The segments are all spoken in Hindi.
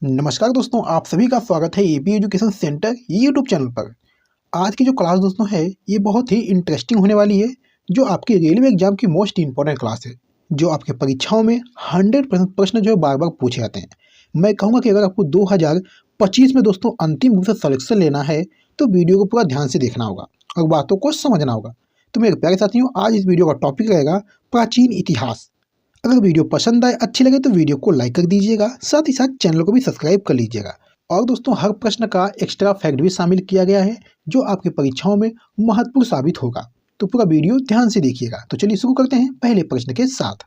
नमस्कार दोस्तों, आप सभी का स्वागत है AP education centre YouTube channel पर। आज की जो क्लास दोस्तों है ये बहुत ही इंटरेस्टिंग होने वाली है, जो आपके रेलवे एग्जाम की मोस्ट इंपॉर्टेंट क्लास है, जो आपके परीक्षाओं में 100% प्रश्न जो बार बार पूछे जाते हैं। मैं कहूँगा कि अगर आपको 2025 में दोस्तों अंतिम रूप से सलेक्शन लेना है तो वीडियो को पूरा ध्यान से देखना होगा और बातों को समझना होगा। तो मेरे प्यारे साथियों, आज इस वीडियो का टॉपिक रहेगा प्राचीन इतिहास। अगर वीडियो पसंद आए, अच्छी लगे तो वीडियो को लाइक कर दीजिएगा, साथ ही साथ चैनल को भी सब्सक्राइब कर लीजिएगा। और दोस्तों, हर प्रश्न का एक्स्ट्रा फैक्ट भी शामिल किया गया है, जो आपकी परीक्षाओं में महत्वपूर्ण साबित होगा। तो पूरा वीडियो ध्यान से देखिएगा। तो चलिए शुरू करते हैं पहले प्रश्न के साथ।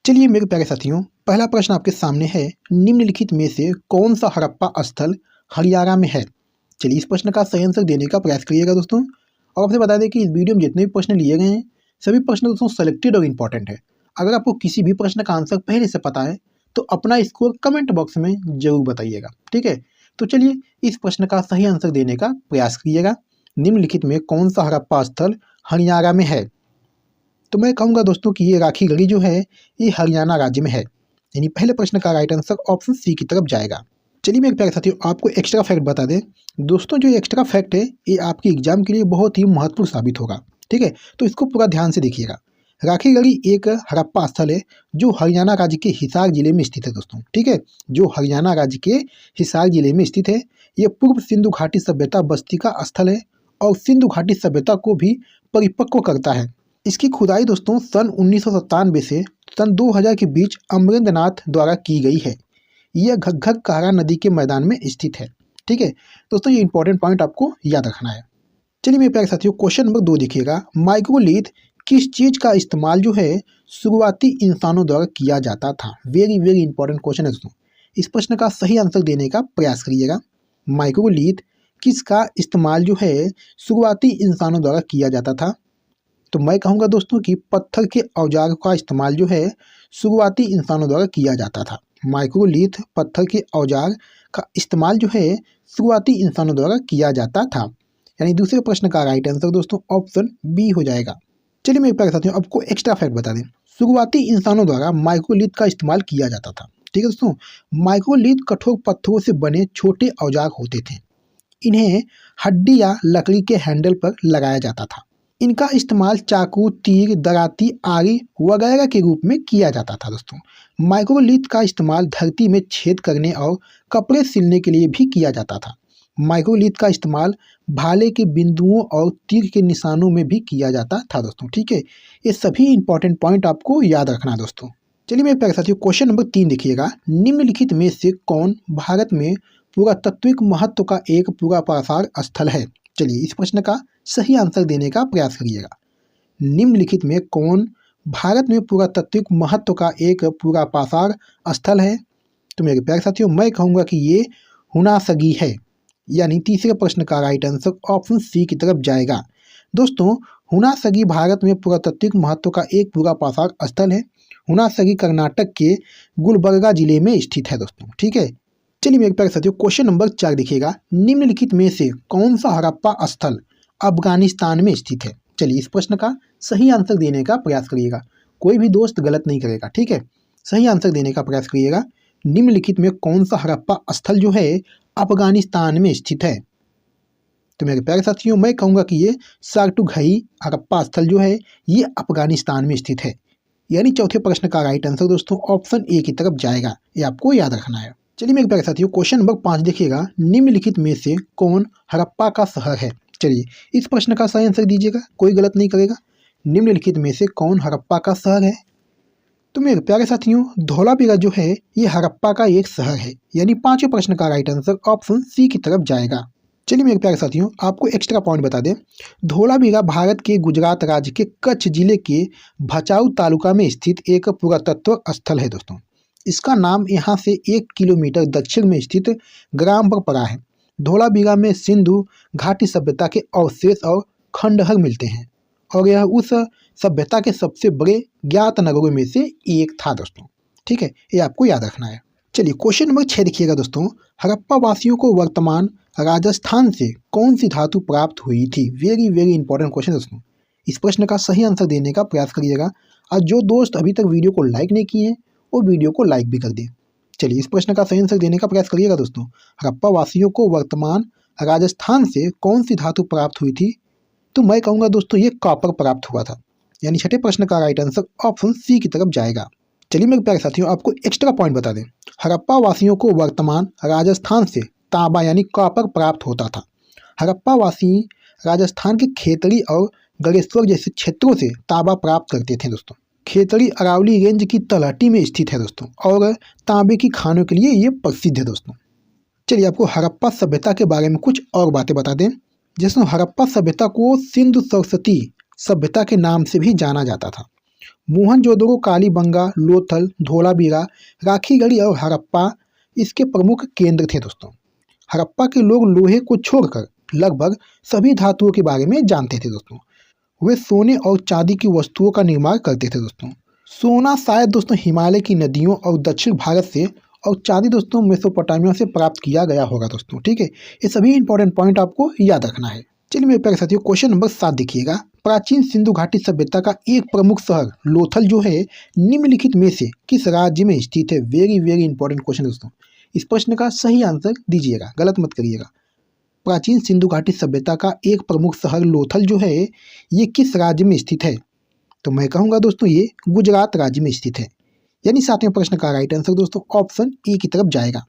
चलिए मेरे प्यारे साथियों, पहला प्रश्न आपके सामने है, निम्नलिखित में से कौन सा हड़प्पा स्थल हरियाणा में है। चलिए इस प्रश्न का सही आंसर देने का प्रयास करिएगा दोस्तों। और आपसे बता दें कि इस वीडियो में जितने भी प्रश्न लिए गए हैं सभी प्रश्न दोस्तों सेलेक्टेड और इम्पॉर्टेंट है। अगर आपको किसी भी प्रश्न का आंसर पहले से पता है तो अपना स्कोर कमेंट बॉक्स में जरूर बताइएगा, ठीक है। तो चलिए इस प्रश्न का सही आंसर देने का प्रयास कीजिएगा। निम्नलिखित में कौन सा हड़प्पा स्थल हरियाणा में है। तो मैं कहूँगा दोस्तों कि ये राखीगढ़ी जो है ये हरियाणा राज्य में है, यानी पहले प्रश्न का राइट आंसर ऑप्शन सी की तरफ जाएगा। चलिए मेरे प्यारे साथियों, आपको एक्स्ट्रा फैक्ट बता दें दोस्तों। जो एक्स्ट्रा फैक्ट है ये आपके एग्जाम के लिए बहुत ही महत्वपूर्ण साबित होगा, ठीक है। तो इसको पूरा ध्यान से देखिएगा। राखीगढ़ी एक हड़प्पा स्थल है जो हरियाणा राज्य के हिसार जिले में स्थित है दोस्तों, ठीक है। जो हरियाणा राज्य के हिसार जिले में स्थित है। ये पूर्व सिंधु घाटी सभ्यता बस्ती का स्थल है और सिंधु घाटी सभ्यता को भी परिपक्व करता है। इसकी खुदाई दोस्तों सन 1997 से सन 2000 के बीच अमरेंद्र नाथ द्वारा की गई है। यह घग्गर कारा नदी के मैदान में स्थित है, ठीक है दोस्तों। ये इंपॉर्टेंट पॉइंट आपको याद रखना है। चलिए मेरे प्यारे साथियों, क्वेश्चन नंबर 2 देखिएगा। माइक्रोलिथ किस चीज का इस्तेमाल जो है शुरुआती इंसानों द्वारा किया जाता था। वेरी वेरी इंपॉर्टेंट क्वेश्चन है दोस्तों। इस प्रश्न का सही आंसर देने का प्रयास करिएगा। माइक्रोलिथ किसका इस्तेमाल जो है शुरुआती इंसानों द्वारा किया जाता था। तो मैं कहूँगा दोस्तों कि पत्थर के औजार का इस्तेमाल जो है शुरुआती इंसानों द्वारा किया जाता था। माइक्रोलिथ पत्थर के औजार का इस्तेमाल जो है शुरुआती इंसानों द्वारा किया जाता था, यानी दूसरे प्रश्न का राइट आंसर दोस्तों ऑप्शन बी हो जाएगा। चलिए मेरे प्यारे साथियों, आपको एक्स्ट्रा फैक्ट बता दें। शुरुआती इंसानों द्वारा माइक्रोलिथ का इस्तेमाल किया जाता था, ठीक है दोस्तों। माइक्रोलिथ कठोर पत्थरों से बने छोटे औजार होते थे। इन्हें हड्डी या लकड़ी के हैंडल पर लगाया जाता था। इनका इस्तेमाल चाकू, तीर, दराती, आरी वगैरह के रूप में किया जाता था दोस्तों। माइक्रोलिथ का इस्तेमाल धरती में छेद करने और कपड़े सिलने के लिए भी किया जाता था। माइक्रोलिथ का इस्तेमाल भाले के बिंदुओं और तीर के निशानों में भी किया जाता था दोस्तों, ठीक है। ये सभी इंपॉर्टेंट पॉइंट आपको याद रखना है दोस्तों। चलिए मेरे प्यारे साथियों, क्वेश्चन नंबर 3 देखिएगा। निम्नलिखित में से कौन भारत में पुरातात्विक महत्व का एक पुरापाषाण स्थल है। चलिए इस प्रश्न का सही आंसर देने का प्रयास करिएगा। निम्नलिखित में कौन भारत में पुरातात्विक महत्व का एक पुरापाषाण स्थल है। तो मेरे प्यारे साथियों, मैं कहूँगा कि ये हुनासगी है, यानी तीसरे प्रश्न का राइट आंसर ऑप्शन सी की तरफ जाएगा। दोस्तों, हुनासगी भारत में पुरातात्विक महत्व का एक पुरापाषाण स्थल है। हुनासगी कर्नाटक के गुलबर्गा जिले में स्थित है दोस्तों, ठीक है। चलिए मेरे प्यारे साथियों, क्वेश्चन नंबर 4 देखिएगा। निम्नलिखित में से कौन सा हड़प्पा स्थल अफगानिस्तान में स्थित है। चलिए इस प्रश्न का सही आंसर देने का प्रयास करिएगा। कोई भी दोस्त गलत नहीं करेगा, ठीक है। सही आंसर देने का प्रयास करिएगा। निम्नलिखित में कौन सा हड़प्पा स्थल जो है अफगानिस्तान में स्थित है। तो मेरे प्यारे साथियों, मैं कहूँगा कि ये सार्टुघई हड़प्पा स्थल जो है ये अफगानिस्तान में स्थित है, यानी चौथे प्रश्न का राइट आंसर दोस्तों ऑप्शन ए की तरफ जाएगा। ये आपको याद रखना है। चलिए मेरे प्यारे साथियों, क्वेश्चन नंबर 5 देखिएगा। निम्नलिखित में से कौन हड़प्पा का शहर है। चलिए इस प्रश्न का सही आंसर दीजिएगा, कोई गलत नहीं करेगा। निम्नलिखित में से कौन हड़प्पा का शहर है। तो मेरे प्यारे साथियों, धोलावीरा जो है ये हड़प्पा का एक शहर है, यानी पांचवें प्रश्न का राइट आंसर ऑप्शन सी की तरफ जाएगा। चलिए मेरे प्यारे साथियों, आपको एक्स्ट्रा पॉइंट बता दें। धोलावीरा भारत के गुजरात राज्य के कच्छ जिले के भचाऊ तालुका में स्थित एक पुरातत्व स्थल है दोस्तों। इसका नाम यहाँ से 1 किलोमीटर दक्षिण में स्थित ग्राम पर पड़ा है। धोलावीरा में सिंधु घाटी सभ्यता के अवशेष और खंडहर मिलते हैं और यह उस सभ्यता के सबसे बड़े ज्ञात नगरों में से एक था दोस्तों, ठीक है। ये आपको याद रखना है। चलिए क्वेश्चन नंबर 6 देखिएगा दोस्तों। हड़प्पा वासियों को वर्तमान राजस्थान से कौन सी धातु प्राप्त हुई थी। वेरी वेरी इंपॉर्टेंट क्वेश्चन दोस्तों। इस प्रश्न का सही आंसर देने का प्रयास करिएगा और जो दोस्त अभी तक वीडियो को लाइक नहीं किए हैं वो वीडियो को लाइक भी कर दें। चलिए इस प्रश्न का सही आंसर देने का प्रयास करिएगा दोस्तों। हड़प्पा वासियों को वर्तमान राजस्थान से कौन सी धातु प्राप्त हुई थी? तो मैं कहूँगा दोस्तों ये कॉपर प्राप्त हुआ था। यानी छठे प्रश्न का राइट आंसर ऑप्शन सी की तरफ जाएगा। चलिए मेरे प्यारे साथियों आपको एक्स्ट्रा पॉइंट बता दें। हड़प्पा वासियों को वर्तमान राजस्थान से तांबा यानी कॉपर प्राप्त होता था। हड़प्पा वासी राजस्थान के खेतड़ी और गणेश्वर जैसे क्षेत्रों से तांबा प्राप्त करते थे दोस्तों। खेतड़ी अरावली रेंज की तलहटी में स्थित है दोस्तों और तांबे की खानों के लिए ये प्रसिद्ध है दोस्तों। चलिए आपको हड़प्पा सभ्यता के बारे में कुछ और बातें बता दें। जैसे हड़प्पा सभ्यता को सिंधु सरस्वती सभ्यता के नाम से भी जाना जाता था। मोहनजोदड़ो, कालीबंगा, लोथल, धोलावीरा, राखीगढ़ी और हड़प्पा इसके प्रमुख केंद्र थे दोस्तों। हड़प्पा के लोग लोहे को छोड़कर लगभग सभी धातुओं के बारे में जानते थे दोस्तों। वे सोने और चांदी की वस्तुओं का निर्माण करते थे दोस्तों। सोना शायद दोस्तों हिमालय की नदियों और दक्षिण भारत से, और चांदी दोस्तों मेसोपोटामिया से प्राप्त किया गया होगा दोस्तों। ठीक है, ये सभी इंपॉर्टेंट पॉइंट आपको याद रखना है। चलिए मेरे प्यारे साथियों क्वेश्चन नंबर 7 देखिएगा। प्राचीन सिंधु घाटी सभ्यता का एक प्रमुख शहर लोथल जो है निम्नलिखित में से किस राज्य में स्थित है? वेरी वेरी इंपॉर्टेंट क्वेश्चन दोस्तों। इस प्रश्न का सही आंसर दीजिएगा, गलत मत करिएगा। प्राचीन सिंधु घाटी सभ्यता का एक प्रमुख शहर लोथल जो है ये किस राज्य में स्थित है? तो मैं कहूँगा दोस्तों ये गुजरात राज्य में स्थित है। यानी 7वें प्रश्न का राइट आंसर दोस्तों ऑप्शन ए की तरफ जाएगा।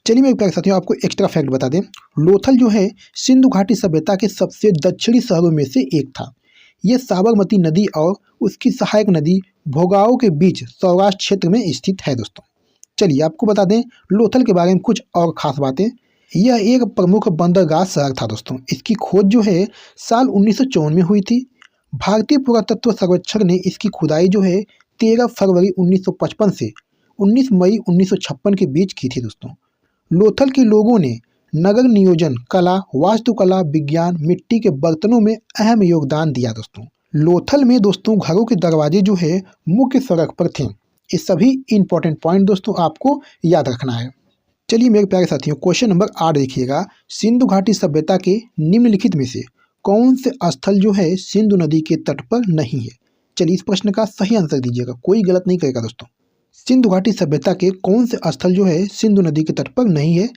चलिए मेरे प्यारे साथियों आपको एक्स्ट्रा फैक्ट बता दें। लोथल जो है सिंधु घाटी सभ्यता के सबसे दक्षिणी शहरों में से एक था। यह साबरमती नदी और उसकी सहायक नदी भोगाओ के बीच सौराष्ट्र क्षेत्र में स्थित है दोस्तों। चलिए आपको बता दें लोथल के बारे में कुछ और खास बातें। यह एक प्रमुख बंदरगाह शहर था दोस्तों। इसकी खोज जो है साल 1954 में हुई थी। भारतीय पुरातत्व सर्वेक्षण ने इसकी खुदाई जो है 13 फरवरी 1955 से 19 मई 1956 के बीच की थी दोस्तों। लोथल के लोगों ने नगर नियोजन, कला, वास्तुकला, विज्ञान, मिट्टी के बर्तनों में अहम योगदान दिया दोस्तों। लोथल में दोस्तों घरों के दरवाजे जो है मुख्य सड़क पर थे। ये सभी इंपॉर्टेंट पॉइंट दोस्तों आपको याद रखना है। चलिए मेरे प्यारे साथियों क्वेश्चन नंबर 8 देखिएगा। सिंधु घाटी सभ्यता के निम्नलिखित में से कौन से स्थल जो है सिंधु नदी के तट पर नहीं है? चलिए इस प्रश्न का सही आंसर दीजिएगा, कोई गलत नहीं करेगा दोस्तों। सिंधु घाटी सभ्यता के कौन से स्थल जो है सिंधु नदी के तट पर नहीं है?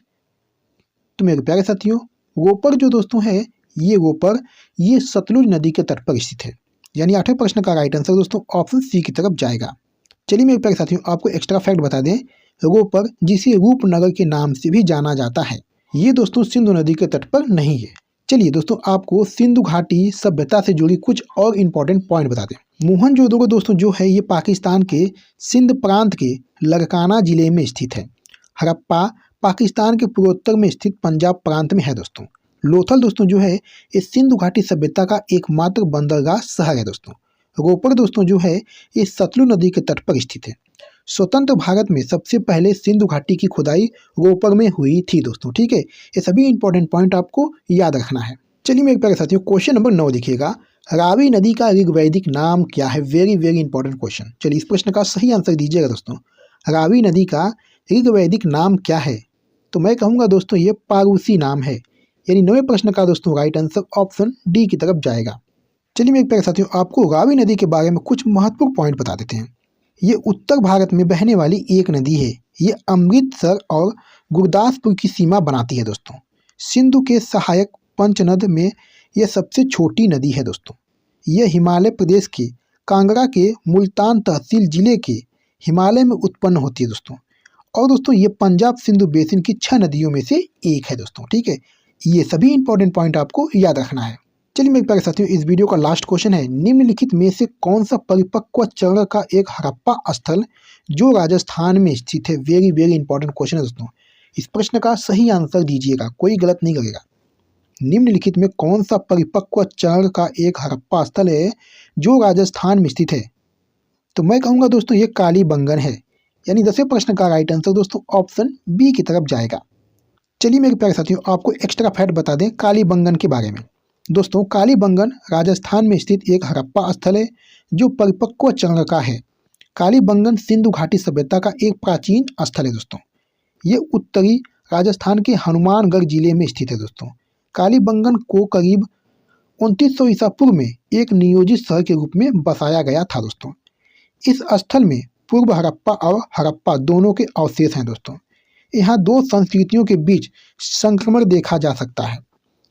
तो मेरे प्यारे साथियों रोपर जो दोस्तों है ये रोपर ये सतलुज नदी के तट पर स्थित है। यानी 8वें प्रश्न का राइट आंसर दोस्तों ऑप्शन सी की तरफ जाएगा। चलिए मेरे प्यारे साथियों आपको एक्स्ट्रा फैक्ट बता दें। रोपर जिसे रूपनगर के नाम से भी जाना जाता है ये दोस्तों सिंधु नदी के तट पर नहीं है। चलिए दोस्तों आपको सिंधु घाटी सभ्यता से जुड़ी कुछ और इम्पोर्टेंट पॉइंट बता दें। मोहनजोदड़ो दोस्तों जो है ये पाकिस्तान के सिंध प्रांत के लड़काना जिले में स्थित है। हड़प्पा पाकिस्तान के पूर्वोत्तर में स्थित पंजाब प्रांत में है दोस्तों। लोथल दोस्तों जो है ये सिंधु घाटी सभ्यता का एकमात्र बंदरगाह शहर है दोस्तों। रोपर दोस्तों जो है ये सतलुज नदी के तट पर स्थित है। स्वतंत्र भारत में सबसे पहले सिंधु घाटी की खुदाई रोपर में हुई थी दोस्तों। ठीक है, ये सभी इंपॉर्टेंट पॉइंट आपको याद रखना है। चलिए मेरे प्यारे साथियों क्वेश्चन नंबर 9 देखिएगा। रावी नदी का ऋग्वैदिक नाम क्या है? Very very important question. चलिए इस प्रश्न का सही आंसर दीजिएगा दोस्तों। रावी नदी का ऋग्वैदिक नाम क्या है? तो मैं कहूँगा दोस्तों ये पारूसी नाम है। यानी 9वें प्रश्न का दोस्तों राइट आंसर ऑप्शन डी की तरफ जाएगा। चलिए मेरे प्यारे साथियों आपको रावी नदी के बारे में कुछ महत्वपूर्ण पॉइंट बता देते हैं। ये उत्तर भारत में बहने वाली एक नदी है। ये अमृतसर और गुरदासपुर की सीमा बनाती है दोस्तों। सिंधु के सहायक पंचनद में यह सबसे छोटी नदी है दोस्तों। यह हिमालय प्रदेश के कांगड़ा के मुल्तान तहसील जिले के हिमालय में उत्पन्न होती है दोस्तों। और दोस्तों ये पंजाब सिंधु बेसिन की 6 नदियों में से एक है दोस्तों। ठीक है, ये सभी इंपॉर्टेंट पॉइंट आपको याद रखना है। चलिए मेरे प्यारे साथियों इस वीडियो का लास्ट क्वेश्चन है। निम्नलिखित में से कौन सा परिपक्व चरण का एक हड़प्पा स्थल जो राजस्थान में स्थित है? वेरी वेरी इंपॉर्टेंट क्वेश्चन है दोस्तों। इस प्रश्न का सही आंसर दीजिएगा, कोई गलत नहीं करेगा। निम्नलिखित में कौन सा परिपक्व चरण का एक हड़प्पा स्थल है जो राजस्थान में स्थित है? तो मैं कहूँगा दोस्तों ये कालीबंगन है। यानी 10वें प्रश्न का राइट आंसर दोस्तों ऑप्शन बी की तरफ जाएगा। चलिए मेरे प्यारे साथियों आपको एक्स्ट्रा फैक्ट बता दें कालीबंगन के बारे में। दोस्तों कालीबंगन राजस्थान में स्थित एक हड़प्पा स्थल है जो परिपक्व चरण का है। कालीबंगन सिंधु घाटी सभ्यता का एक प्राचीन स्थल है दोस्तों। ये उत्तरी राजस्थान के हनुमानगढ़ जिले में स्थित है दोस्तों। कालीबंगन को करीब 2900 ईसा पूर्व में एक नियोजित शहर के रूप में बसाया गया था दोस्तों। इस स्थल में पूर्व हड़प्पा और हड़प्पा दोनों के अवशेष हैं दोस्तों। यहाँ दो संस्कृतियों के बीच संक्रमण देखा जा सकता है।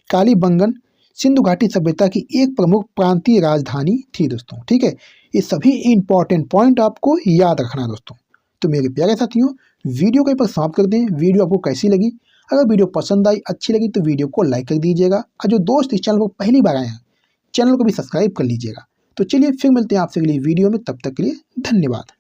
कालीबंगन सिंधु घाटी सभ्यता की एक प्रमुख प्रांतीय राजधानी थी दोस्तों। ठीक है, ये सभी इंपॉर्टेंट पॉइंट आपको याद रखना है दोस्तों। तो मेरे प्यारे साथियों, वीडियो को पर समाप्त कर दें। वीडियो आपको कैसी लगी? अगर वीडियो पसंद आई, अच्छी लगी तो वीडियो को लाइक कर दीजिएगा, और जो दोस्त इस चैनल को पहली बार आए हैं चैनल को भी सब्सक्राइब कर लीजिएगा। तो चलिए फिर मिलते हैं आपसे अगली वीडियो में, तब तक के लिए धन्यवाद।